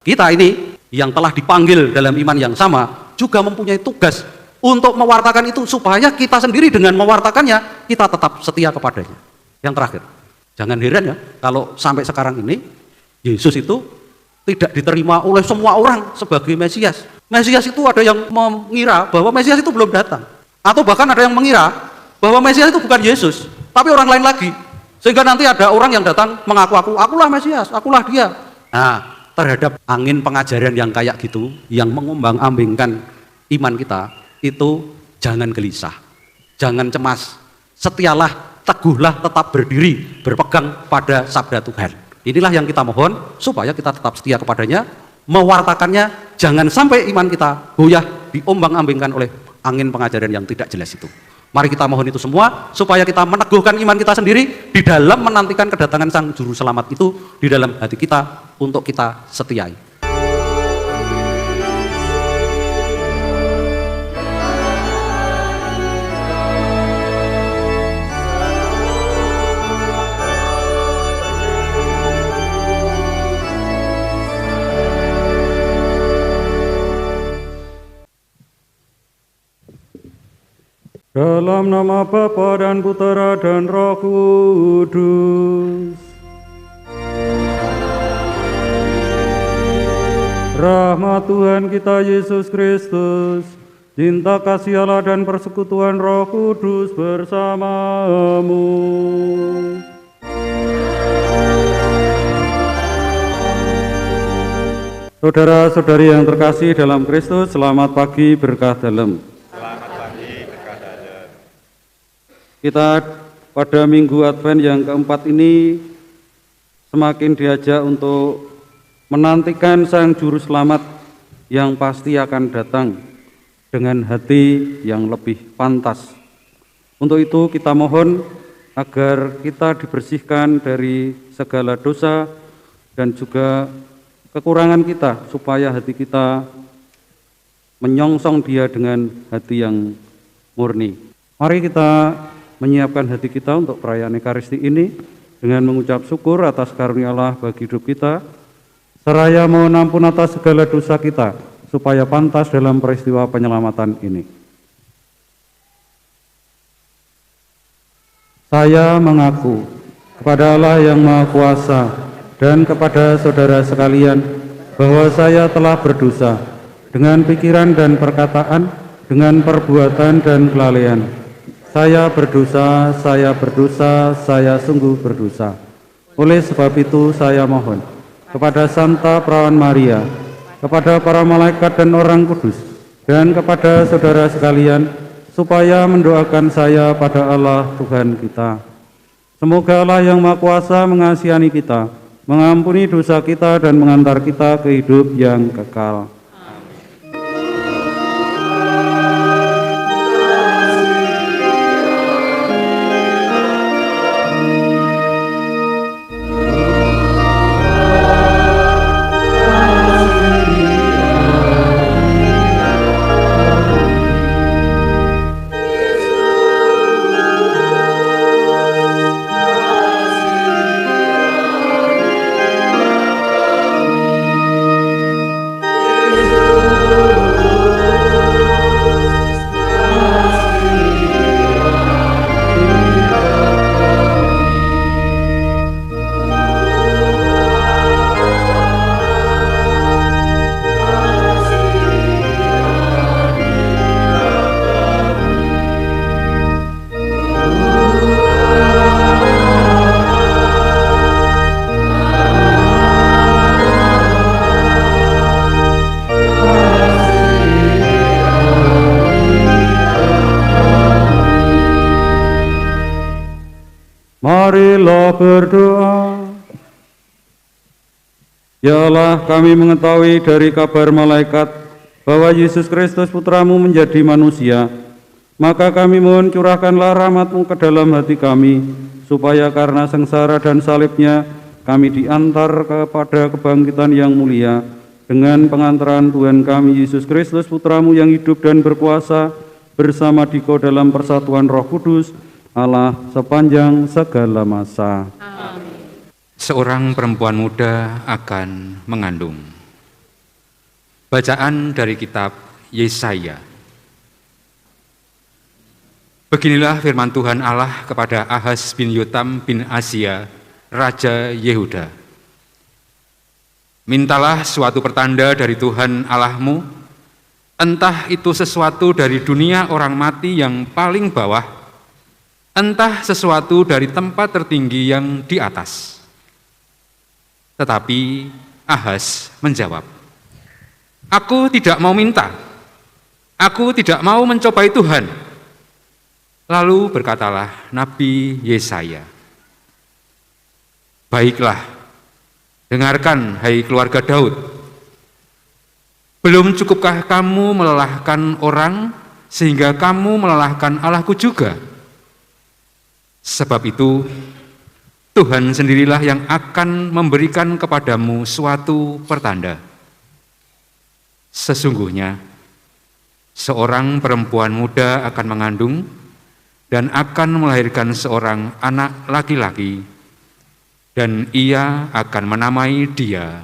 Kita ini yang telah dipanggil dalam iman yang sama juga mempunyai tugas untuk mewartakan itu supaya kita sendiri dengan mewartakannya kita tetap setia kepadanya. Yang terakhir, jangan heran ya kalau sampai sekarang ini Yesus itu tidak diterima oleh semua orang sebagai Mesias. Mesias itu ada yang mengira bahwa Mesias itu belum datang, atau bahkan ada yang mengira bahwa Mesias itu bukan Yesus, tapi orang lain lagi. Sehingga nanti ada orang yang datang mengaku-aku, akulah Mesias, akulah dia. Nah, terhadap angin pengajaran yang kayak gitu, yang mengombang-ambingkan iman kita, itu jangan gelisah, jangan cemas, setialah, teguhlah, tetap berdiri, berpegang pada sabda Tuhan. Inilah yang kita mohon, supaya kita tetap setia kepadanya, mewartakannya, jangan sampai iman kita goyah, diombang-ambingkan oleh angin pengajaran yang tidak jelas itu. Mari kita mohon itu semua, supaya kita meneguhkan iman kita sendiri di dalam menantikan kedatangan Sang Juru Selamat itu di dalam hati kita untuk kita setiai. Dalam nama Bapa dan Putera dan Roh Kudus. Rahmat Tuhan kita Yesus Kristus, cinta kasih Allah dan persekutuan Roh Kudus bersamamu. Saudara-saudari yang terkasih dalam Kristus, selamat pagi berkah dalam. Kita pada Minggu Advent yang keempat ini semakin diajak untuk menantikan Sang Juru Selamat yang pasti akan datang dengan hati yang lebih pantas. Untuk itu kita mohon agar kita dibersihkan dari segala dosa dan juga kekurangan kita, supaya hati kita menyongsong Dia dengan hati yang murni. Mari kita menyiapkan hati kita untuk perayaan Ekaristi ini dengan mengucap syukur atas karunia Allah bagi hidup kita, seraya mohon ampun atas segala dosa kita, supaya pantas dalam peristiwa penyelamatan ini. Saya mengaku kepada Allah yang Maha Kuasa dan kepada saudara sekalian bahwa saya telah berdosa dengan pikiran dan perkataan, dengan perbuatan dan kelalaian. Saya berdosa, saya sungguh berdosa. Oleh sebab itu saya mohon kepada Santa Perawan Maria, kepada para malaikat dan orang kudus, dan kepada saudara sekalian, supaya mendoakan saya pada Allah Tuhan kita. Semoga Allah yang Maha Kuasa mengasihani kita, mengampuni dosa kita, dan mengantar kita ke hidup yang kekal. Marilah berdoa. Ya Allah, kami mengetahui dari kabar malaikat bahwa Yesus Kristus Putramu menjadi manusia. Maka kami mohon curahkanlah rahmat-Mu ke dalam hati kami, supaya karena sengsara dan salibnya kami diantar kepada kebangkitan yang mulia dengan pengantaran Tuhan kami Yesus Kristus Putramu yang hidup dan berkuasa bersama Dikau dalam persatuan Roh Kudus, Allah sepanjang segala masa. Seorang perempuan muda akan mengandung. Bacaan dari kitab Yesaya. Beginilah firman Tuhan Allah kepada Ahaz bin Yotam bin Asia, Raja Yehuda. Mintalah suatu pertanda dari Tuhan Allahmu, entah itu sesuatu dari dunia orang mati yang paling bawah, entah sesuatu dari tempat tertinggi yang di atas. Tetapi Ahaz menjawab, "Aku tidak mau minta, aku tidak mau mencobai Tuhan." Lalu berkatalah Nabi Yesaya, "Baiklah, dengarkan hai keluarga Daud. Belum cukupkah kamu melelahkan orang sehingga kamu melelahkan Allahku juga? Sebab itu Tuhan sendirilah yang akan memberikan kepadamu suatu pertanda. Sesungguhnya seorang perempuan muda akan mengandung dan akan melahirkan seorang anak laki-laki, dan ia akan menamai dia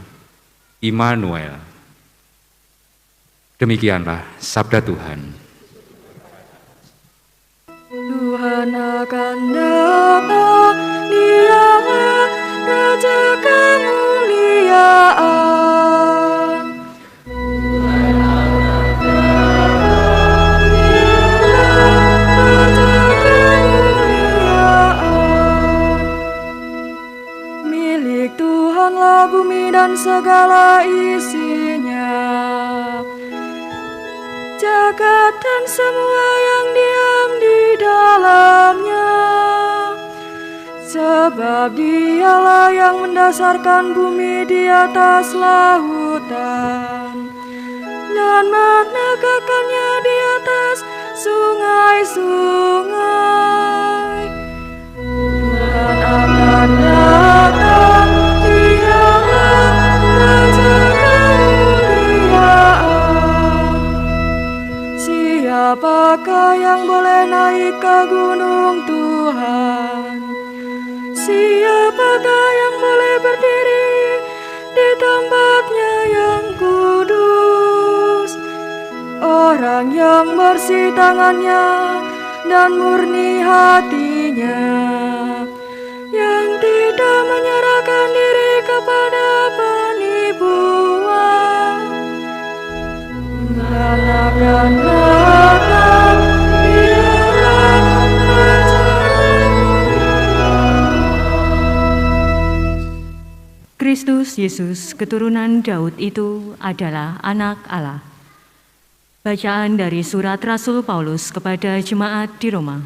Immanuel." Demikianlah sabda Tuhan. Tuhan akan datang, Dialah Raja kemuliaan. Tuhan akan datang, Dialah Raja kemuliaan. Milik Tuhanlah bumi dan segala isinya, jagat dan semua yang diam di dalamnya. Sebab Dialah yang mendasarkan bumi di atas lautan dan menegakkannya di atas sungai-sungai. Tuhan akan datang, Dialah Raja kemuliaan. Siapakah yang boleh naik ke gunung Tuhan? Siapakah yang boleh berdiri di tempatnya yang kudus? Orang yang bersih tangannya dan murni hatinya, yang tidak menyerahkan diri kepada penipuan. Tuhan akan datang, Dialah Raja kemuliaan. Kristus Yesus keturunan Daud itu adalah anak Allah. Bacaan dari surat Rasul Paulus kepada jemaat di Roma.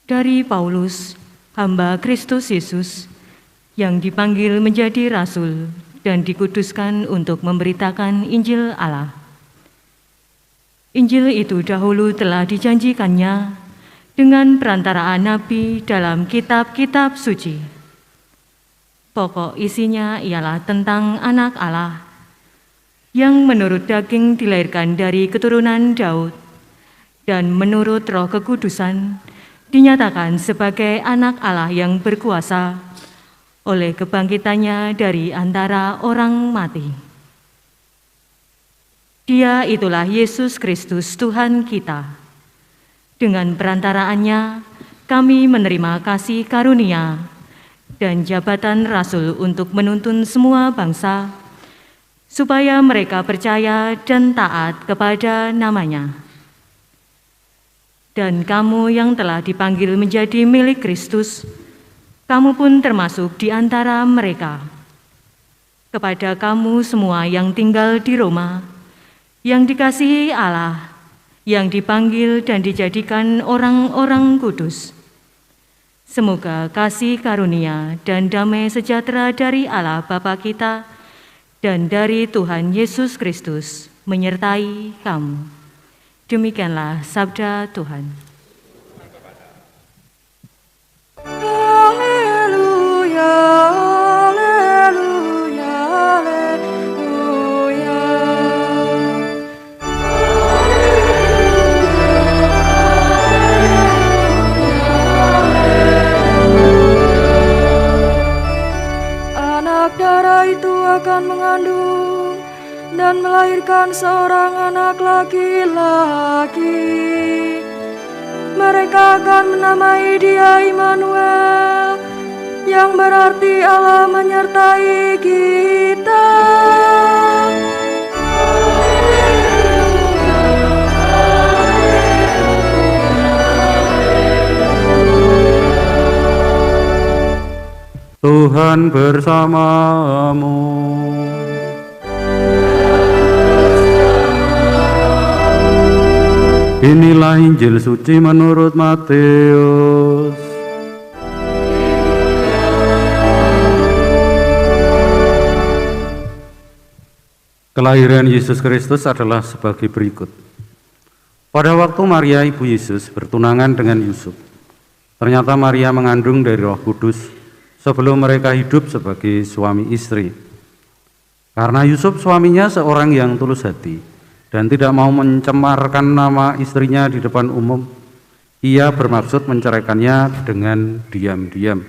Dari Paulus, hamba Kristus Yesus, yang dipanggil menjadi rasul dan dikuduskan untuk memberitakan Injil Allah. Injil itu dahulu telah dijanjikannya dengan perantaraan nabi dalam kitab-kitab suci. Pokok isinya ialah tentang anak Allah yang menurut daging dilahirkan dari keturunan Daud dan menurut Roh Kekudusan dinyatakan sebagai anak Allah yang berkuasa oleh kebangkitannya dari antara orang mati. Dia itulah Yesus Kristus Tuhan kita. Dengan perantaraannya kami menerima kasih karunia dan jabatan rasul untuk menuntun semua bangsa, supaya mereka percaya dan taat kepada namanya. Dan kamu yang telah dipanggil menjadi milik Kristus, kamu pun termasuk di antara mereka. Kepada kamu semua yang tinggal di Roma, yang dikasihi Allah, yang dipanggil dan dijadikan orang-orang kudus, semoga kasih karunia dan damai sejahtera dari Allah Bapa kita dan dari Tuhan Yesus Kristus menyertai kamu. Demikianlah sabda Tuhan. Haleluya, haleluya, haleluya. Anak penjara itu akan mengandung dan melahirkan seorang anak laki-laki. Mereka akan menamai dia Immanuel, yang berarti Allah menyertai kita. Tuhan bersamamu. Inilah Injil suci menurut Matius. Kelahiran Yesus Kristus adalah sebagai berikut. Pada waktu Maria ibu Yesus bertunangan dengan Yusuf, ternyata Maria mengandung dari Roh Kudus sebelum mereka hidup sebagai suami istri. Karena Yusuf suaminya seorang yang tulus hati dan tidak mau mencemarkan nama istrinya di depan umum, ia bermaksud menceraikannya dengan diam-diam.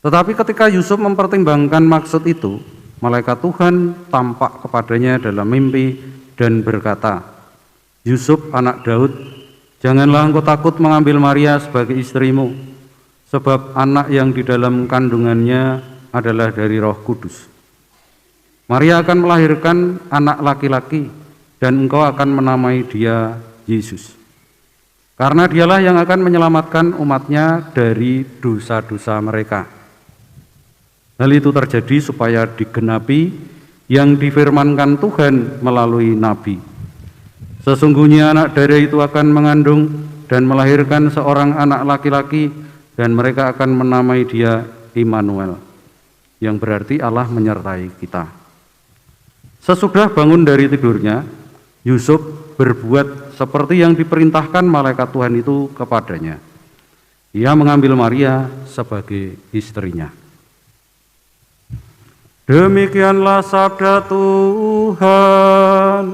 Tetapi ketika Yusuf mempertimbangkan maksud itu, malaikat Tuhan tampak kepadanya dalam mimpi dan berkata, "Yusuf anak Daud, janganlah engkau takut mengambil Maria sebagai istrimu, sebab anak yang di dalam kandungannya adalah dari Roh Kudus. Maria akan melahirkan anak laki-laki, dan engkau akan menamai dia Yesus. Karena dialah yang akan menyelamatkan umatnya dari dosa-dosa mereka." Hal itu terjadi supaya digenapi yang difirmankan Tuhan melalui nabi. "Sesungguhnya anak darah itu akan mengandung dan melahirkan seorang anak laki-laki, dan mereka akan menamai dia Immanuel," yang berarti Allah menyertai kita. Sesudah bangun dari tidurnya, Yusuf berbuat seperti yang diperintahkan malaikat Tuhan itu kepadanya. Ia mengambil Maria sebagai istrinya. Demikianlah sabda Tuhan.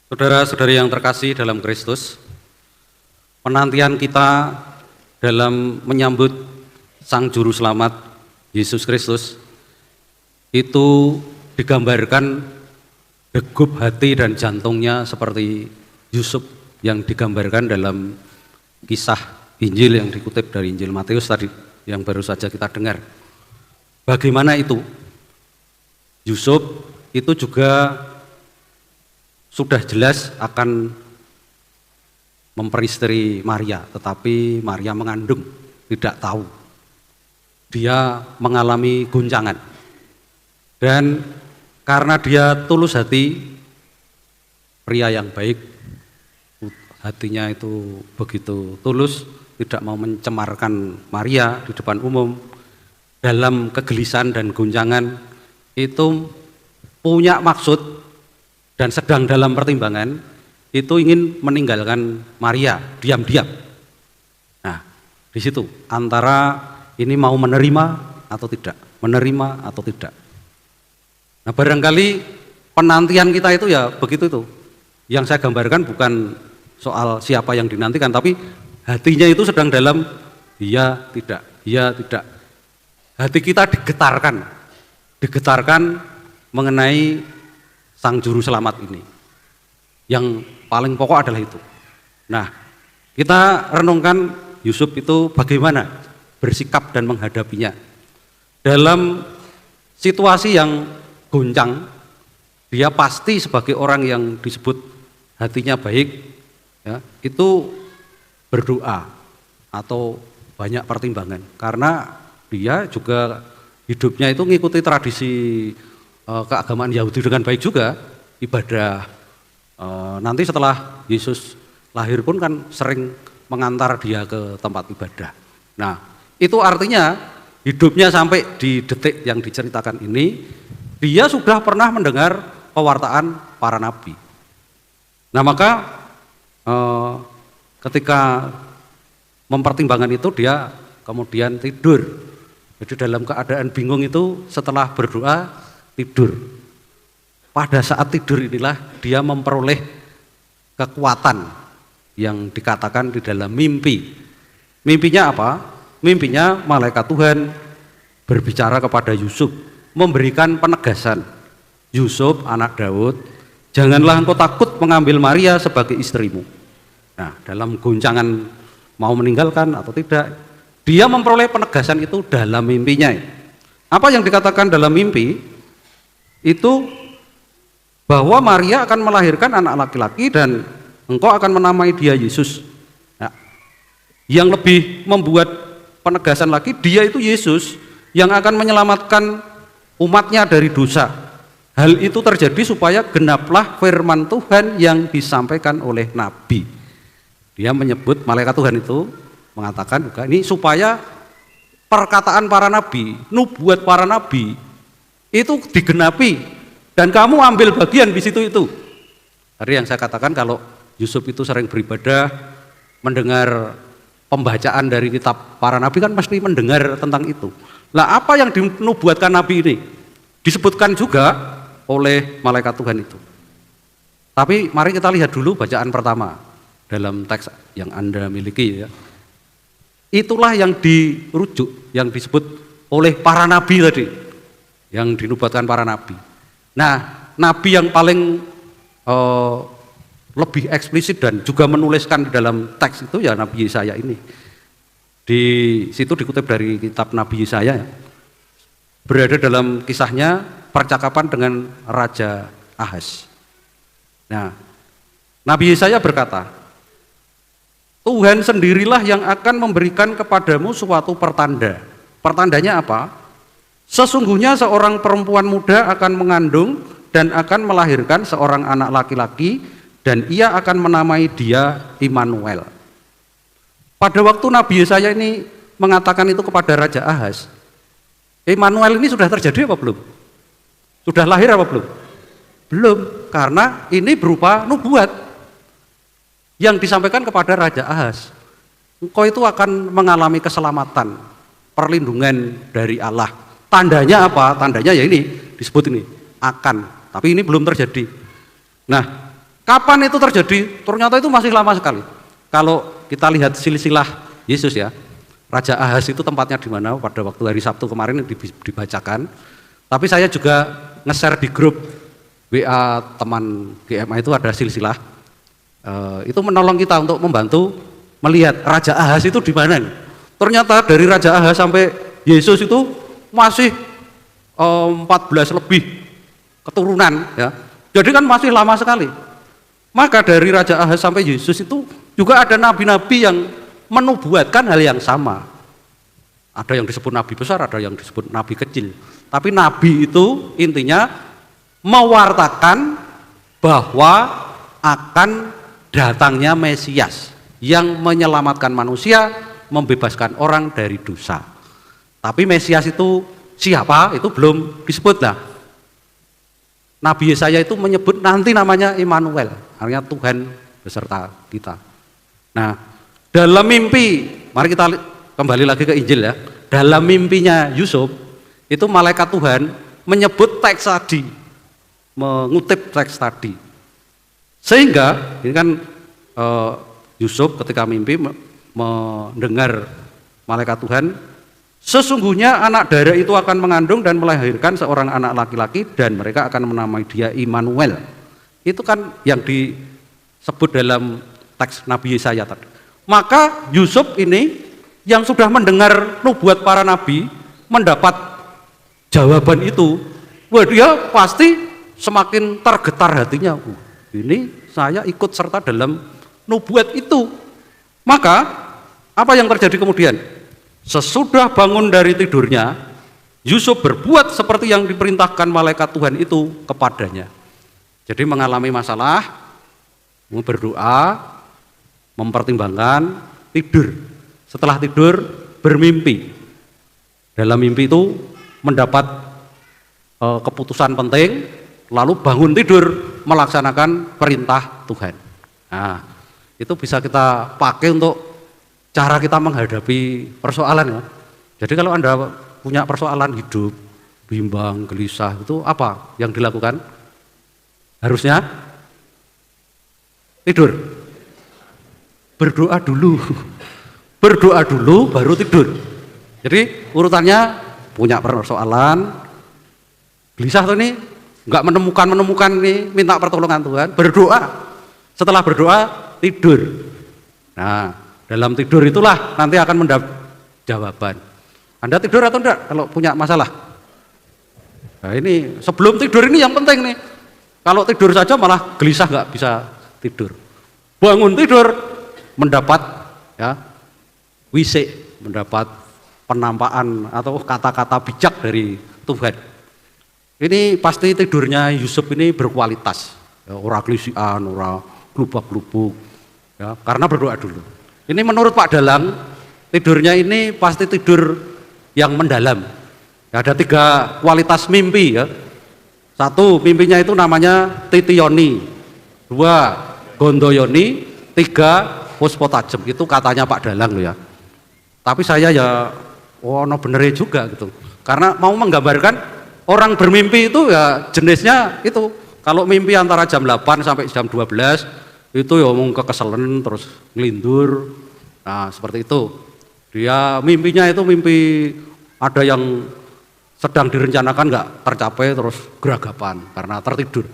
Saudara-saudari yang terkasih dalam Kristus, penantian kita dalam menyambut Sang Juru Selamat Yesus Kristus itu digambarkan degup hati dan jantungnya seperti Yusuf yang digambarkan dalam kisah Injil yang dikutip dari Injil Matius tadi yang baru saja kita dengar. Bagaimana itu? Yusuf itu juga sudah jelas akan memperistri Maria, tetapi Maria mengandung, tidak tahu. Dia mengalami guncangan. Dan karena dia tulus hati, pria yang baik, hatinya itu begitu tulus, tidak mau mencemarkan Maria di depan umum, dalam kegelisahan dan guncangan, itu punya maksud dan sedang dalam pertimbangan, itu ingin meninggalkan Maria diam-diam. Nah, di situ antara ini mau menerima atau tidak, menerima atau tidak. Nah, barangkali penantian kita itu ya begitu itu. Yang saya gambarkan bukan soal siapa yang dinantikan, tapi hatinya itu sedang dalam iya tidak. Hati kita digetarkan mengenai Sang Juru Selamat ini. Yang paling pokok adalah itu. Nah, kita renungkan Yusuf itu bagaimana bersikap dan menghadapinya. Dalam situasi yang goncang, dia pasti sebagai orang yang disebut hatinya baik, ya, itu berdoa atau banyak pertimbangan. Karena dia juga hidupnya itu mengikuti tradisi keagamaan Yahudi dengan baik juga, ibadah. Nanti setelah Yesus lahir pun kan sering mengantar dia ke tempat ibadah. Nah, itu artinya hidupnya sampai di detik yang diceritakan ini, dia sudah pernah mendengar pewartaan para nabi. Nah, maka ketika mempertimbangkan itu, dia kemudian tidur. Jadi dalam keadaan bingung itu, setelah berdoa tidur. Pada saat tidur inilah dia memperoleh kekuatan yang dikatakan di dalam mimpi. Mimpinya apa? Mimpinya malaikat Tuhan berbicara kepada Yusuf, memberikan penegasan. Yusuf, anak Daud, janganlah engkau takut mengambil Maria sebagai istrimu. Nah, dalam goncangan mau meninggalkan atau tidak, dia memperoleh penegasan itu dalam mimpinya. Apa yang dikatakan dalam mimpi? Itu bahwa Maria akan melahirkan anak laki-laki dan engkau akan menamai dia Yesus. Nah, yang lebih membuat penegasan lagi, dia itu Yesus yang akan menyelamatkan umatnya dari dosa. Hal itu terjadi supaya genaplah firman Tuhan yang disampaikan oleh Nabi. Dia menyebut, malaikat Tuhan itu mengatakan juga ini supaya perkataan para nabi, nubuat para nabi itu digenapi dan kamu ambil bagian di situ itu. Tadi yang saya katakan kalau Yusuf itu sering beribadah, mendengar pembacaan dari kitab para nabi kan pasti mendengar tentang itu. Lah apa yang dinubuatkan nabi ini disebutkan juga oleh malaikat Tuhan itu. Tapi mari kita lihat dulu bacaan pertama dalam teks yang Anda miliki ya. Itulah yang dirujuk, yang disebut oleh para nabi tadi, yang dinubuatkan para nabi. Nah, nabi yang paling lebih eksplisit dan juga menuliskan di dalam teks itu ya Nabi Yesaya ini. Di situ dikutip dari kitab Nabi Yesaya, berada dalam kisahnya percakapan dengan Raja Ahaz. Nah, Nabi Yesaya berkata, Tuhan sendirilah yang akan memberikan kepadamu suatu pertanda. Pertandanya apa? Sesungguhnya seorang perempuan muda akan mengandung dan akan melahirkan seorang anak laki-laki dan ia akan menamai dia Immanuel. Pada waktu Nabi Yesaya ini mengatakan itu kepada Raja Ahaz, Immanuel ini sudah terjadi apa belum? Sudah lahir apa belum? Belum, karena ini berupa nubuat yang disampaikan kepada Raja Ahaz. Engkau itu akan mengalami keselamatan, perlindungan dari Allah. Tandanya apa? Tandanya ya ini, disebut ini, akan. Tapi ini belum terjadi. Nah, kapan itu terjadi? Ternyata itu masih lama sekali. Kalau kita lihat silsilah Yesus ya, Raja Ahaz itu tempatnya di mana pada waktu hari Sabtu kemarin dibacakan. Tapi saya juga nge-share di grup WA teman GMA itu ada silsilah. Itu menolong kita untuk membantu melihat Raja Ahaz itu di mana. Ternyata dari Raja Ahaz sampai Yesus itu masih 14 lebih keturunan ya. Jadi kan masih lama sekali. Maka dari Raja Ahaz sampai Yesus itu juga ada nabi-nabi yang menubuatkan hal yang sama. Ada yang disebut nabi besar, ada yang disebut nabi kecil. Tapi nabi itu intinya mewartakan bahwa akan datangnya Mesias yang menyelamatkan manusia, membebaskan orang dari dosa. Tapi Mesias itu siapa? Itu belum disebut lah. Nabi Yesaya itu menyebut nanti namanya Immanuel, artinya Tuhan beserta kita. Nah, dalam mimpi, mari kita kembali lagi ke Injil ya. Dalam mimpinya Yusuf, itu malaikat Tuhan menyebut teks tadi, mengutip teks tadi. Sehingga ini kan Yusuf ketika mimpi mendengar malaikat Tuhan, sesungguhnya anak dara itu akan mengandung dan melahirkan seorang anak laki-laki dan mereka akan menamai dia Immanuel. Itu kan yang disebut dalam teks Nabi Yesaya tadi. Maka Yusuf ini yang sudah mendengar nubuat para nabi mendapat jawaban itu, wah dia pasti semakin tergetar hatinya. Ini saya ikut serta dalam nubuat itu. Maka apa yang terjadi kemudian? Sesudah bangun dari tidurnya, Yusuf berbuat seperti yang diperintahkan malaikat Tuhan itu kepadanya. Jadi mengalami masalah, berdoa, mempertimbangkan, tidur. Setelah tidur, bermimpi. Dalam mimpi itu mendapat keputusan penting, lalu bangun tidur melaksanakan perintah Tuhan. Nah, itu bisa kita pakai untuk cara kita menghadapi persoalan ya. Jadi kalau Anda punya persoalan hidup, bimbang, gelisah, itu apa yang dilakukan? Harusnya tidur. berdoa dulu. Berdoa dulu baru tidur. Jadi urutannya punya persoalan, gelisah tuh nih, nggak menemukan nih, minta pertolongan Tuhan, berdoa. Setelah berdoa tidur. Nah, dalam tidur itulah nanti akan mendapat jawaban. Anda tidur atau enggak kalau punya masalah? Nah ini sebelum tidur ini yang penting nih. Kalau tidur saja malah gelisah nggak bisa tidur. Bangun tidur mendapat ya wisik, mendapat penampakan atau kata-kata bijak dari Tuhan. Ini pasti tidurnya Yusuf ini berkualitas. Ya, ora klisian, ora glubak-glubuk. Ya, karena berdoa dulu. Ini menurut Pak Dalang, tidurnya ini pasti tidur yang mendalam. Ya, ada 3 kualitas mimpi ya. 1, mimpinya itu namanya titiyoni. 2, gondoyoni. 3, puspotajem. Itu katanya Pak Dalang ya. Tapi saya ya, no benernya juga gitu. Karena mau menggambarkan orang bermimpi itu ya jenisnya itu. Kalau mimpi antara jam 8 sampai jam 12 itu ya omong kekeselen terus ngelindur. Nah seperti itu. Dia mimpinya itu mimpi ada yang sedang direncanakan nggak tercapai terus geragapan karena tertidur.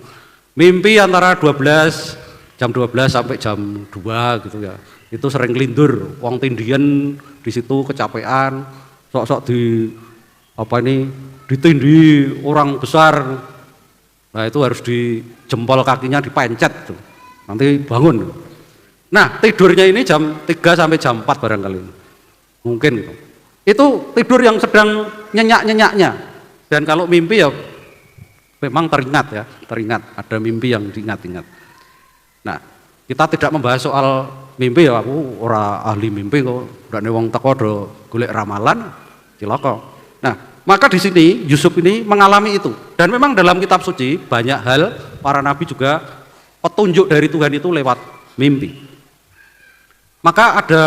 Mimpi antara jam 12 sampai jam 2 gitu ya. Itu sering ngelindur, wong tindian di situ kecapean, sok-sok ditindih orang besar. Nah itu harus di jempol kakinya dipencet tuh. Nanti bangun. Nah tidurnya ini jam 3 sampai jam 4 barangkali. Mungkin gitu. Itu tidur yang sedang nyenyak-nyenyaknya. Dan kalau mimpi ya memang teringat ada mimpi yang diingat-ingat. Nah, kita tidak membahas soal mimpi ya, aku ora ahli mimpi kok. Ndane wong teko do golek ramalan cilaka. Nah, maka di sini Yusuf ini mengalami itu. Dan memang dalam kitab suci banyak hal para nabi juga petunjuk dari Tuhan itu lewat mimpi. Maka ada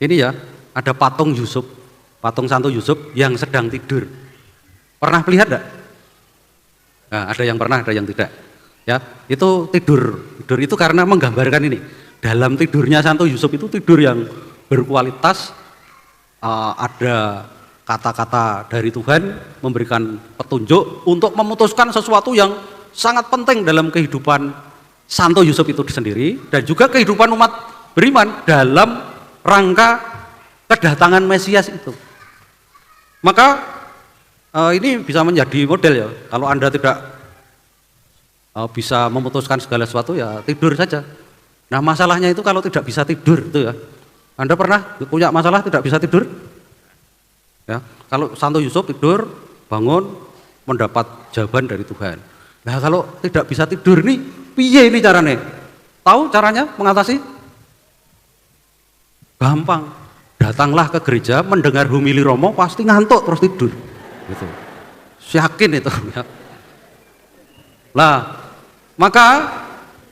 ini ya, ada patung Yusuf, patung Santo Yusuf yang sedang tidur. Pernah melihat enggak? Nah, ada yang pernah, ada yang tidak. Ya, itu tidur itu karena menggambarkan ini. Dalam tidurnya Santo Yusuf itu tidur yang berkualitas, ada kata-kata dari Tuhan memberikan petunjuk untuk memutuskan sesuatu yang sangat penting dalam kehidupan Santo Yusuf itu sendiri dan juga kehidupan umat beriman dalam rangka kedatangan Mesias itu. Maka ini bisa menjadi model ya. Kalau Anda tidak bisa memutuskan segala sesuatu ya tidur saja. Nah masalahnya itu kalau tidak bisa tidur itu ya. Anda pernah punya masalah tidak bisa tidur? Ya, kalau Santo Yusuf tidur, bangun, mendapat jawaban dari Tuhan. Nah kalau tidak bisa tidur nih, piye ini caranya? Tahu caranya mengatasi? Gampang. Datanglah ke gereja, mendengar homili Romo, pasti ngantuk terus tidur. Gitu. Yakin itu. Ya. Lah, maka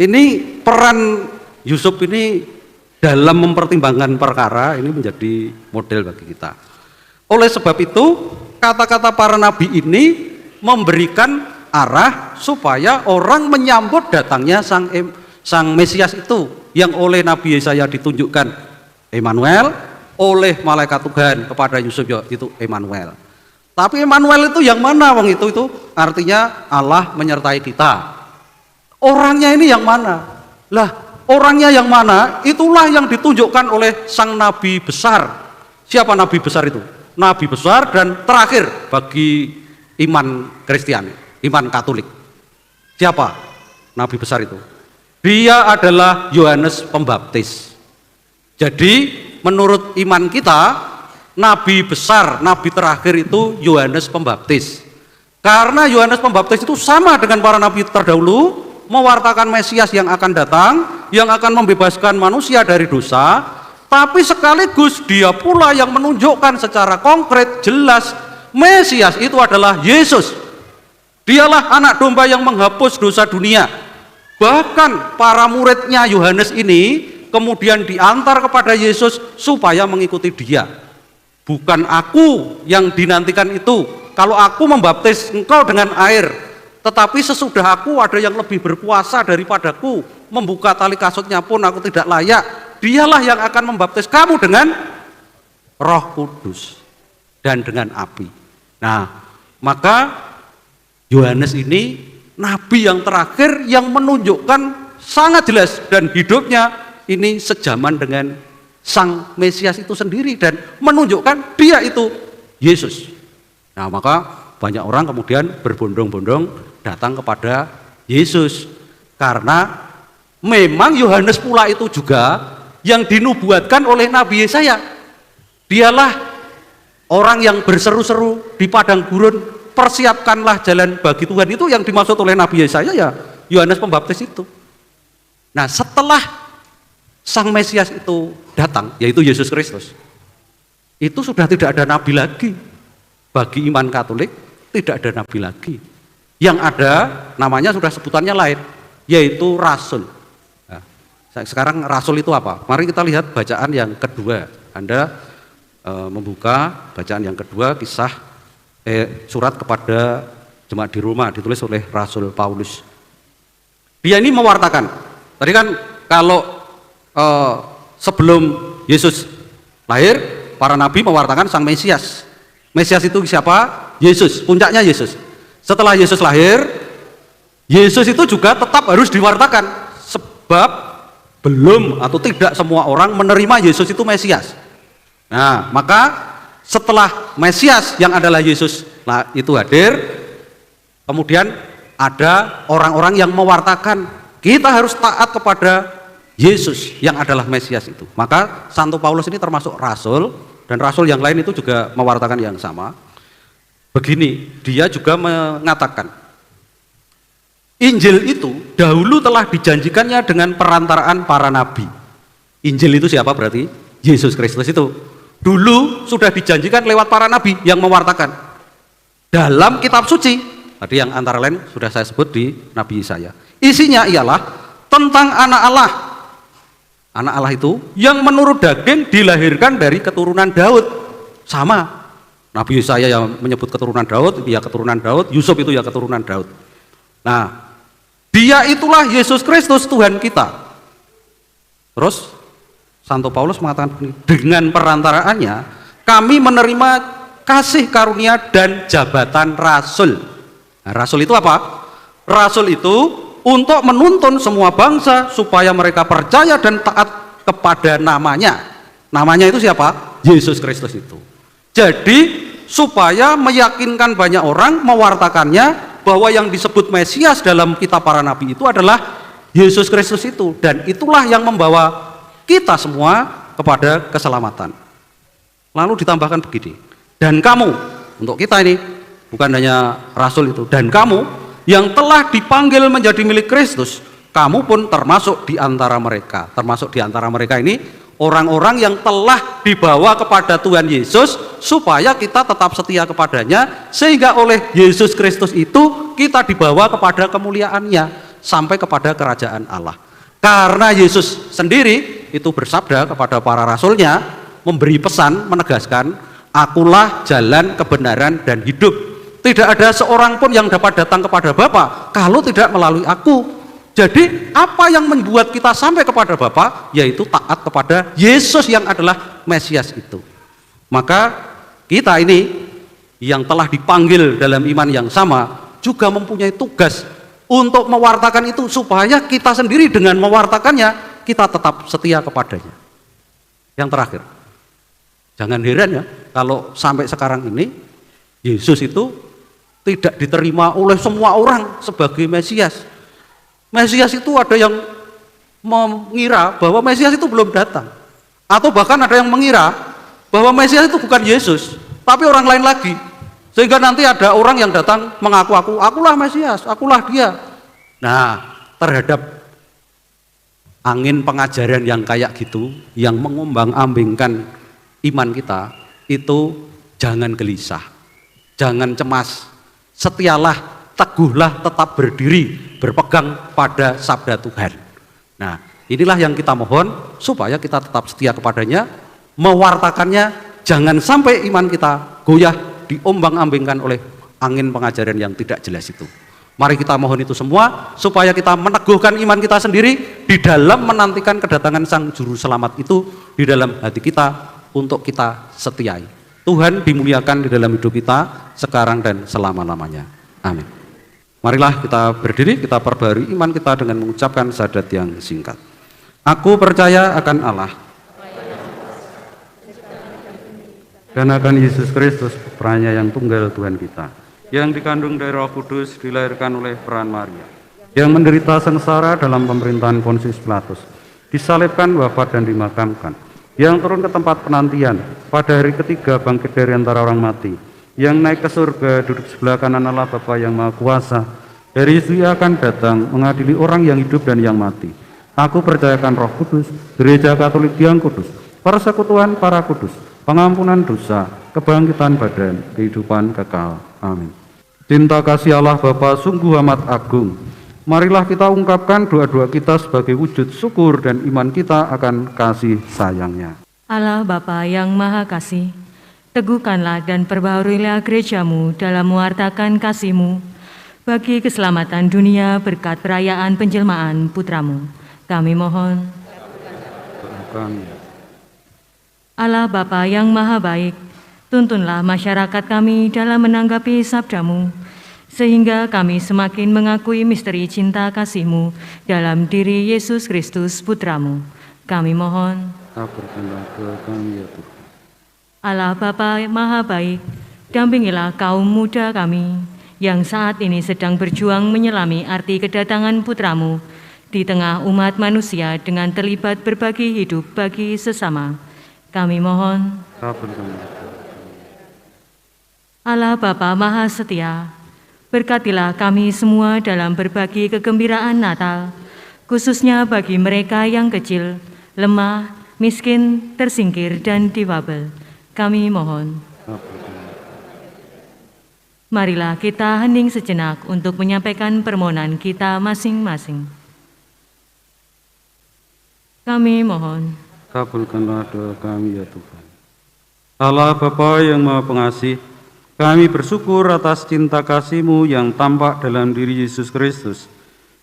ini peran Yusuf ini dalam mempertimbangkan perkara ini menjadi model bagi kita. Oleh sebab itu, kata-kata para nabi ini memberikan arah supaya orang menyambut datangnya sang Mesias itu yang oleh Nabi Yesaya ditunjukkan Emmanuel, oleh malaikat Tuhan kepada Yusuf itu Emmanuel. Tapi Emmanuel itu yang mana wong itu artinya Allah menyertai kita. Orangnya ini yang mana? Lah, orangnya yang mana? Itulah yang ditunjukkan oleh sang nabi besar. Siapa nabi besar itu? Nabi besar dan terakhir bagi iman Kristiani, iman Katolik. Siapa nabi besar itu? Dia adalah Yohanes Pembaptis. Jadi menurut iman kita, nabi besar, nabi terakhir itu Yohanes Pembaptis. Karena Yohanes Pembaptis itu sama dengan para nabi terdahulu, mewartakan Mesias yang akan datang, yang akan membebaskan manusia dari dosa, tapi sekaligus dia pula yang menunjukkan secara konkret, jelas, Mesias itu adalah Yesus. Dialah anak domba yang menghapus dosa dunia. Bahkan para muridnya Yohanes ini kemudian diantar kepada Yesus supaya mengikuti dia. Bukan aku yang dinantikan itu. Kalau aku membaptis engkau dengan air, tetapi sesudah aku ada yang lebih berkuasa daripadaku, membuka tali kasutnya pun aku tidak layak. dialah yang akan membaptis kamu dengan Roh Kudus dan dengan api. Nah, maka Yohanes ini nabi yang terakhir yang menunjukkan sangat jelas dan hidupnya ini sejaman dengan Sang Mesias itu sendiri dan menunjukkan dia itu Yesus. Nah, maka banyak orang kemudian berbondong-bondong datang kepada Yesus karena memang Yohanes pula itu juga yang dinubuatkan oleh Nabi Yesaya. Dialah orang yang berseru-seru di padang gurun, persiapkanlah jalan bagi Tuhan. Itu yang dimaksud oleh Nabi Yesaya, ya Yohanes Pembaptis itu. Nah, setelah Sang Mesias itu datang, yaitu Yesus Kristus, itu sudah tidak ada nabi lagi. Bagi iman Katolik tidak ada nabi lagi. Yang ada namanya sudah sebutannya lain, yaitu rasul. Nah, sekarang rasul itu apa? Mari kita lihat bacaan yang kedua. Anda membuka bacaan yang kedua, surat kepada jemaat di Roma, ditulis oleh Rasul Paulus. Dia ini mewartakan. Tadi kan kalau sebelum Yesus lahir, para nabi mewartakan Sang Mesias. Mesias itu siapa? Yesus, puncaknya Yesus. Setelah Yesus lahir, Yesus itu juga tetap harus diwartakan, sebab belum atau tidak semua orang menerima Yesus itu Mesias. Nah, maka setelah Mesias yang adalah Yesus itu hadir, kemudian ada orang-orang yang mewartakan kita harus taat kepada Yesus yang adalah Mesias itu. Maka Santo Paulus ini termasuk rasul, dan rasul yang lain itu juga mewartakan yang sama. Begini, dia juga mengatakan Injil itu dahulu telah dijanjikannya dengan perantaraan para nabi. Injil itu siapa berarti? Yesus Kristus itu. Dulu sudah dijanjikan lewat para nabi yang mewartakan. Dalam kitab suci, tadi yang antara lain sudah saya sebut di Nabi Yesaya. Isinya ialah tentang anak Allah. Anak Allah itu yang menurut daging dilahirkan dari keturunan Daud. Sama. Nabi Yesaya yang menyebut keturunan Daud, ya keturunan Daud, Yusuf itu ya keturunan Daud. Nah, dia itulah Yesus Kristus Tuhan kita. Terus Santo Paulus mengatakan begini, dengan perantaraannya kami menerima kasih karunia dan jabatan rasul. Nah, rasul itu apa? Rasul itu untuk menuntun semua bangsa supaya mereka percaya dan taat kepada namanya. Namanya itu siapa? Yesus Kristus itu. Jadi supaya meyakinkan banyak orang, mewartakannya bahwa yang disebut Mesias dalam kitab para nabi itu adalah Yesus Kristus itu, dan itulah yang membawa kita semua kepada keselamatan. Lalu ditambahkan begini, dan kamu, untuk kita ini bukan hanya rasul itu, dan kamu yang telah dipanggil menjadi milik Kristus, kamu pun termasuk di antara mereka. Termasuk di antara mereka ini orang-orang yang telah dibawa kepada Tuhan Yesus supaya kita tetap setia kepadanya, sehingga oleh Yesus Kristus itu kita dibawa kepada kemuliaannya sampai kepada kerajaan Allah. Karena Yesus sendiri itu bersabda kepada para rasulnya, memberi pesan, menegaskan, akulah jalan, kebenaran, dan hidup. Tidak ada seorang pun yang dapat datang kepada Bapa kalau tidak melalui aku. Jadi apa yang membuat kita sampai kepada Bapa? Yaitu taat kepada Yesus yang adalah Mesias itu. Maka kita ini yang telah dipanggil dalam iman yang sama juga mempunyai tugas untuk mewartakan itu, supaya kita sendiri dengan mewartakannya kita tetap setia kepadanya. Yang terakhir, jangan heran ya kalau sampai sekarang ini Yesus itu tidak diterima oleh semua orang sebagai Mesias. Mesias itu ada yang mengira bahwa Mesias itu belum datang, atau bahkan ada yang mengira bahwa Mesias itu bukan Yesus tapi orang lain lagi, sehingga nanti ada orang yang datang mengaku akulah Mesias, akulah dia. Nah, terhadap angin pengajaran yang kayak gitu, yang mengombang-ambingkan iman kita, itu jangan gelisah, jangan cemas, setialah, teguhlah, tetap berdiri, berpegang pada sabda Tuhan. Nah, inilah yang kita mohon supaya kita tetap setia kepadanya, mewartakannya, jangan sampai iman kita goyah, diombang-ambingkan oleh angin pengajaran yang tidak jelas itu. Mari kita mohon itu semua supaya kita meneguhkan iman kita sendiri di dalam menantikan kedatangan Sang Juru Selamat itu di dalam hati kita untuk kita setiai. Tuhan dimuliakan di dalam hidup kita sekarang dan selama-lamanya. Amin. Marilah kita berdiri, kita perbarui iman kita dengan mengucapkan syahadat yang singkat. Aku percaya akan Allah dan akan Yesus Kristus, Putranya yang tunggal Tuhan kita, yang dikandung dari Roh Kudus, dilahirkan oleh peran Maria, yang menderita sengsara dalam pemerintahan Pontius Pilatus, disalibkan, wafat dan dimakamkan, yang turun ke tempat penantian, pada hari ketiga bangkit dari antara orang mati, yang naik ke surga, duduk sebelah kanan Allah Bapa yang Maha Kuasa, dari situ Ia akan datang mengadili orang yang hidup dan yang mati. Aku percayakan Roh Kudus, Gereja Katolik yang kudus, persekutuan para kudus, pengampunan dosa, kebangkitan badan, kehidupan kekal. Amin. Cinta kasih Allah Bapa sungguh amat agung. Marilah kita ungkapkan doa-doa kita sebagai wujud syukur dan iman kita akan kasih sayang-Nya. Allah Bapa yang Maha Kasih, teguhkanlah dan perbaharuilah gereja-Mu dalam mewartakan kasih-Mu bagi keselamatan dunia berkat perayaan penjelmaan Putra-Mu. Kami mohon. Allah Bapa yang Maha Baik, tuntunlah masyarakat kami dalam menanggapi sabda-Mu, sehingga kami semakin mengakui misteri cinta kasih-Mu dalam diri Yesus Kristus Putra-Mu. Kami mohon. Allah Bapa Maha Baik, dampingilah kaum muda kami yang saat ini sedang berjuang menyelami arti kedatangan Putra-Mu di tengah umat manusia dengan terlibat berbagi hidup bagi sesama. Kami mohon. Allah Bapa Maha Setia, berkatilah kami semua dalam berbagi kegembiraan Natal, khususnya bagi mereka yang kecil, lemah, miskin, tersingkir, dan difabel. Kami mohon. Marilah kita hening sejenak untuk menyampaikan permohonan kita masing-masing. Kami mohon. Kabulkanlah doa kami ya Tuhan. Allah Bapa yang Maha Pengasih, kami bersyukur atas cinta kasih-Mu yang tampak dalam diri Yesus Kristus.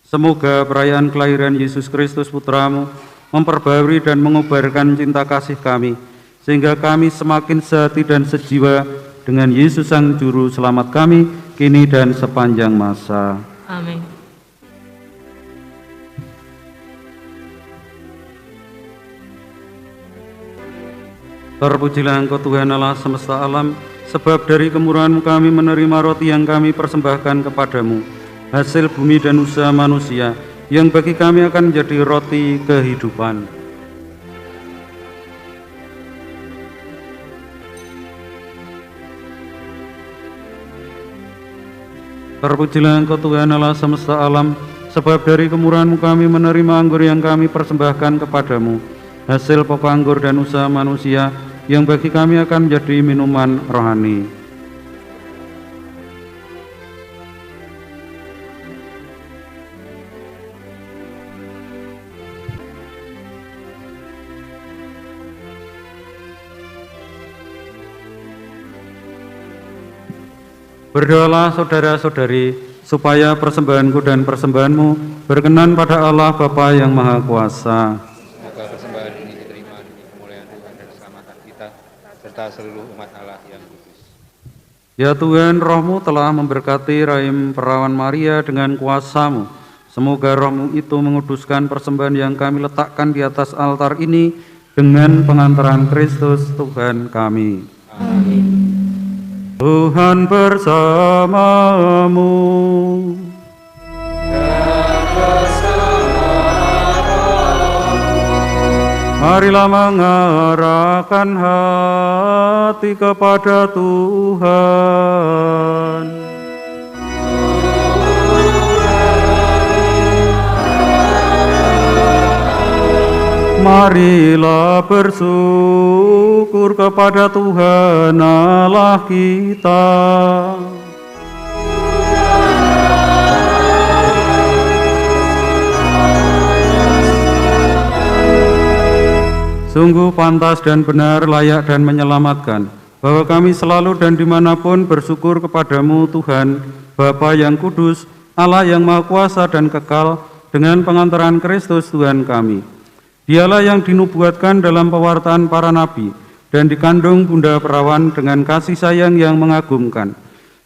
Semoga perayaan kelahiran Yesus Kristus Putra-Mu memperbarui dan mengobarkan cinta kasih kami, sehingga kami semakin sehati dan sejiwa dengan Yesus Sang Juru Selamat kami, kini dan sepanjang masa. Amin. Terpujilah Engkau Tuhan Allah semesta alam, sebab dari kemurahan-Mu kami menerima roti yang kami persembahkan kepadamu, hasil bumi dan usaha manusia, yang bagi kami akan menjadi roti kehidupan. Terpujilah Engkau Tuhan Allah semesta alam, sebab dari kemurahan-Mu kami menerima anggur yang kami persembahkan kepadamu, hasil pokok anggur dan usaha manusia, yang bagi kami akan menjadi minuman rohani. Berdoalah saudara-saudari, supaya persembahanku dan persembahanmu berkenan pada Allah Bapa yang Maha Kuasa. Semoga persembahan ini diterima demi kemuliaan Tuhan dan keselamatan kita, serta seluruh umat Allah yang kudus. Ya Tuhan, Roh-Mu telah memberkati rahim perawan Maria dengan kuasa-Mu. Semoga Roh-Mu itu menguduskan persembahan yang kami letakkan di atas altar ini dengan pengantaran Kristus Tuhan kami. Amin. Tuhan bersamamu. Marilah mengarahkan hati kepada Tuhan. Marilah bersyukur kepada Tuhan Allah kita. Sungguh pantas dan benar, layak dan menyelamatkan, bahwa kami selalu dan dimanapun bersyukur kepadamu Tuhan, Bapa yang kudus, Allah yang Maha Kuasa dan kekal, dengan pengantaran Kristus Tuhan kami. Dialah yang dinubuatkan dalam pewartaan para nabi, dan dikandung Bunda Perawan dengan kasih sayang yang mengagumkan.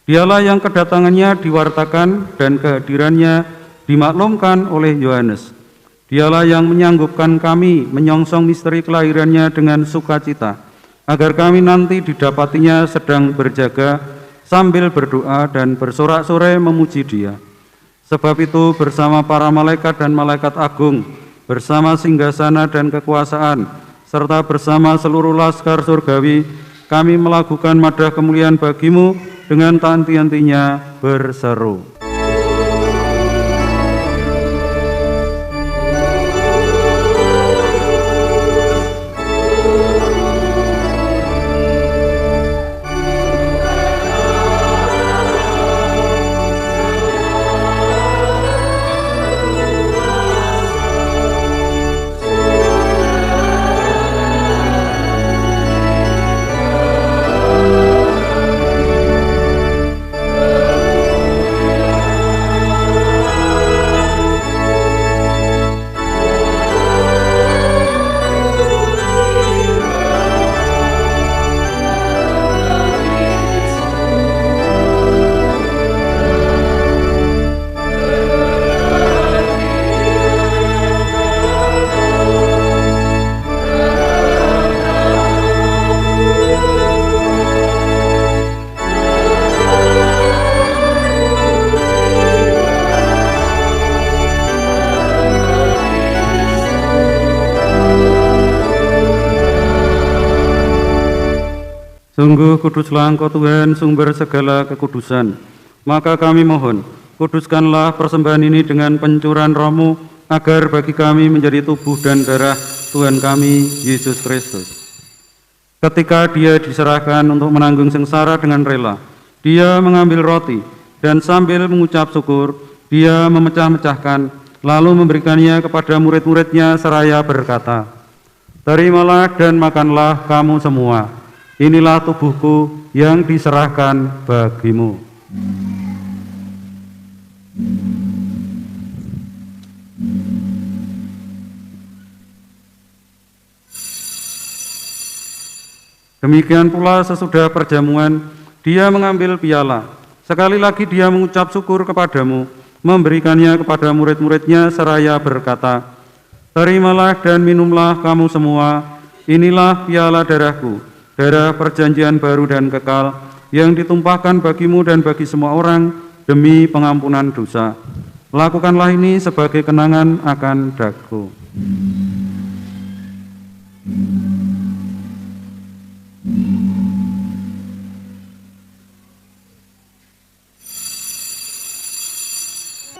Dialah yang kedatangannya diwartakan dan kehadirannya dimaklumkan oleh Yohanes. Dialah yang menyanggupkan kami menyongsong misteri kelahirannya dengan sukacita, agar kami nanti didapatinya sedang berjaga sambil berdoa dan bersorak-sorai memuji Dia. Sebab itu bersama para malaikat dan malaikat agung, bersama singgasana dan kekuasaan, serta bersama seluruh laskar surgawi, kami melakukan madah kemuliaan bagimu dengan tak henti-hentinya berseru. Sungguh kuduslah Engkau Tuhan, sumber segala kekudusan. Maka kami mohon, kuduskanlah persembahan ini dengan pencurahan Roh-Mu, agar bagi kami menjadi tubuh dan darah Tuhan kami, Yesus Kristus. Ketika Dia diserahkan untuk menanggung sengsara dengan rela, Dia mengambil roti, dan sambil mengucap syukur, Dia memecah-mecahkan, lalu memberikannya kepada murid-muridnya seraya berkata, "Terimalah dan makanlah kamu semua. Inilah tubuhku yang diserahkan bagimu." Demikian pula sesudah perjamuan, Dia mengambil piala. Sekali lagi Dia mengucap syukur kepadamu, memberikannya kepada murid-muridnya seraya berkata, "Terimalah dan minumlah kamu semua. Inilah piala darahku, darah perjanjian baru dan kekal, yang ditumpahkan bagimu dan bagi semua orang demi pengampunan dosa. Lakukanlah ini sebagai kenangan akan daku."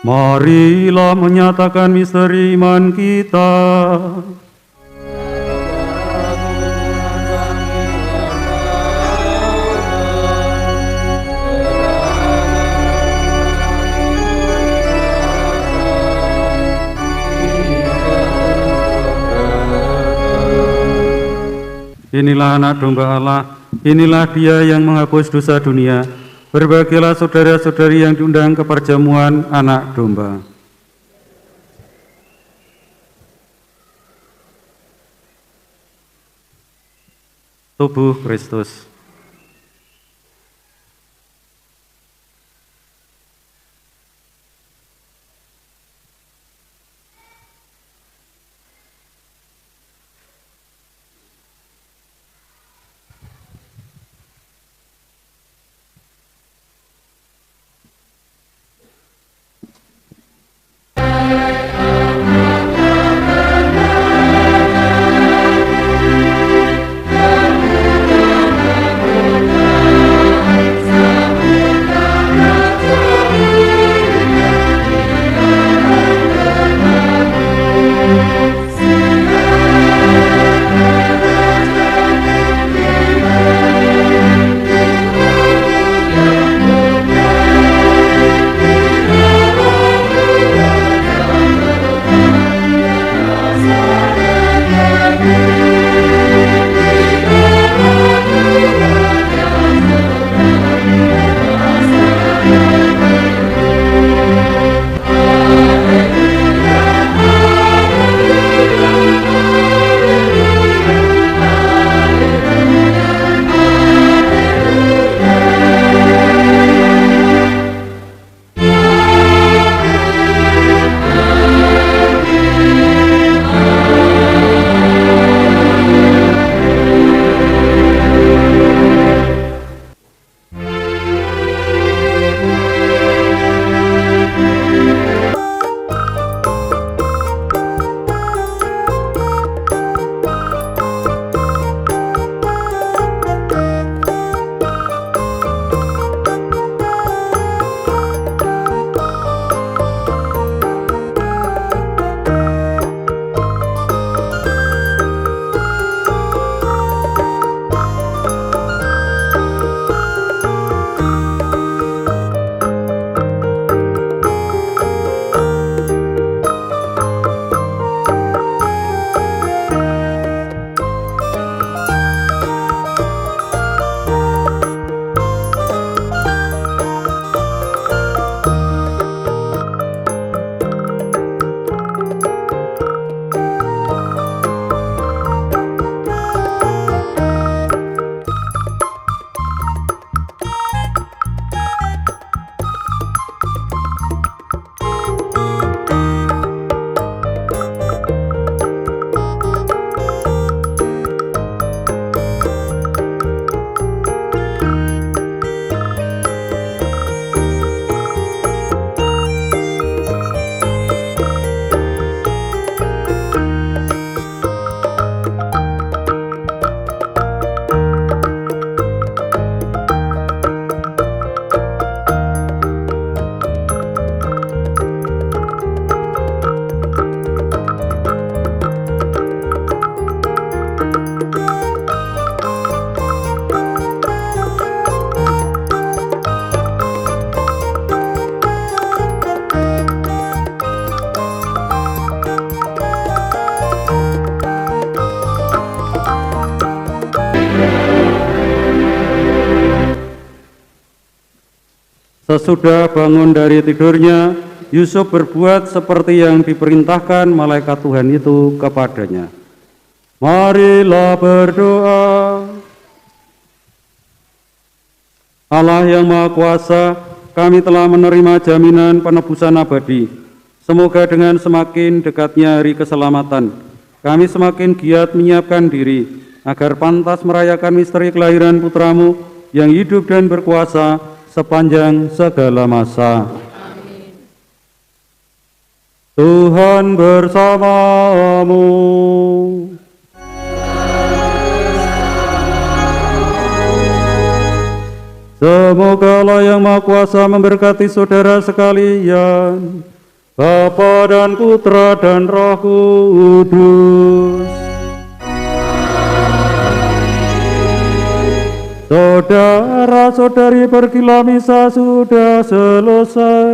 Marilah menyatakan misteri iman kita. Inilah anak domba Allah, inilah Dia yang menghapus dosa dunia. Berbahagialah saudara-saudari yang diundang ke perjamuan anak domba. Tubuh Kristus. Sesudah bangun dari tidurnya, Yusuf berbuat seperti yang diperintahkan malaikat Tuhan itu kepadanya. Marilah berdoa. Allah yang Maha Kuasa, kami telah menerima jaminan penebusan abadi. Semoga dengan semakin dekatnya hari keselamatan, kami semakin giat menyiapkan diri agar pantas merayakan misteri kelahiran putramu yang hidup dan berkuasa sepanjang segala masa. Tuhan bersamamu. Semoga Allah yang Maha Kuasa memberkati saudara sekalian, Bapa dan Putra dan Roh Kudus. Saudara-saudari, pergilah misa sudah selesai.